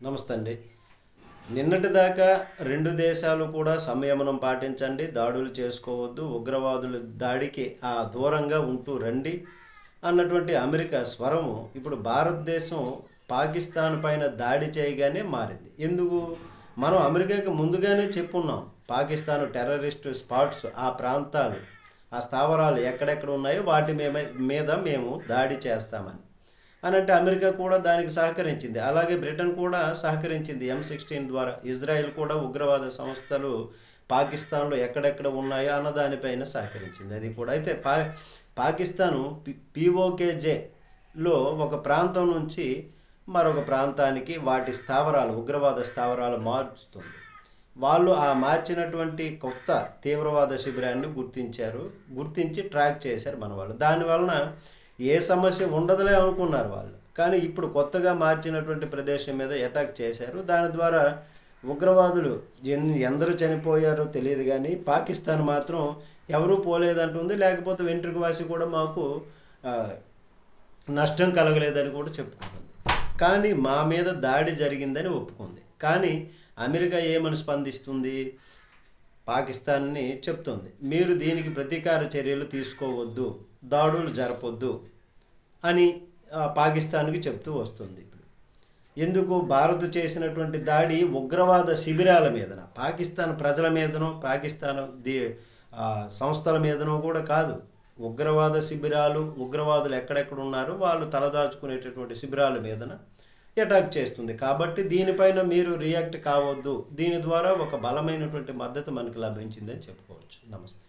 నమస్తే అండి. నిన్నటిదాకా రెండు దేశాలు కూడా సంయమనం పాటించండి, దాడులు చేసుకోవద్దు, ఉగ్రవాదుల దాడికి దూరంగా ఉంటూ రండి అన్నటువంటి అమెరికా స్వరము ఇప్పుడు భారతదేశం పాకిస్తాన్ పైన దాడి చేయగానే మారింది. ఎందుకు? మనం అమెరికాకి ముందుగానే చెప్పున్నాం, పాకిస్తాన్ టెర్రరిస్ట్ స్పాట్స్, ఆ ప్రాంతాలు, ఆ స్థావరాలు ఎక్కడెక్కడ ఉన్నాయో వాటి మీద మేము దాడి చేస్తామని అంటే అమెరికా కూడా దానికి సహకరించింది. అలాగే బ్రిటన్ కూడా సహకరించింది M16 ద్వారా. ఇజ్రాయెల్ కూడా ఉగ్రవాద సంస్థలు పాకిస్తాన్లో ఎక్కడెక్కడ ఉన్నాయో అన్న దానిపైన సహకరించింది. అది కూడా అయితే పాకిస్తాను POKJలో ఒక ప్రాంతం నుంచి మరొక ప్రాంతానికి వాటి స్థావరాలు, ఉగ్రవాద స్థావరాలు మార్చుతుంది. వాళ్ళు ఆ మార్చినటువంటి కొత్త తీవ్రవాద శిబిరాన్ని గుర్తించి ట్రాక్ చేశారు మన వాళ్ళు. దానివలన ఏ సమస్య ఉండదులే అనుకున్నారు వాళ్ళు. కానీ ఇప్పుడు కొత్తగా మార్చినటువంటి ప్రదేశం మీద అటాక్ చేశారు. దాని ద్వారా ఉగ్రవాదులు ఎందరు చనిపోయారో తెలియదు, కానీ పాకిస్తాన్ మాత్రం ఎవరూ పోలేదంటుంది. లేకపోతే వెంట్రుకవాసి కూడా మాకు నష్టం కలగలేదని కూడా చెప్పుకుంటుంది. కానీ మా మీద దాడి జరిగిందని ఒప్పుకుంది. కానీ అమెరికా ఏమని స్పందిస్తుంది? పాకిస్తాన్ని చెప్తుంది, మీరు దీనికి ప్రతీకార చర్యలు తీసుకోవద్దు, దాడులు జరపొద్దు అని పాకిస్తాన్కి చెప్తూ వస్తుంది. ఇప్పుడు ఎందుకు? భారత్ చేసినటువంటి దాడి ఉగ్రవాద శిబిరాల మీదన, పాకిస్తాన్ ప్రజల మీదనో పాకిస్తాన్ సంస్థల మీదనో కూడా కాదు. ఉగ్రవాద శిబిరాలు, ఉగ్రవాదులు ఎక్కడెక్కడ ఉన్నారో వాళ్ళు తలదాచుకునేటటువంటి శిబిరాల మీదన అటాక్ చేస్తుంది. కాబట్టి దీనిపైన మీరు రియాక్ట్ కావద్దు. దీని ద్వారా ఒక బలమైనటువంటి మద్దతు మనకు లభించిందని చెప్పుకోవచ్చు. నమస్తే.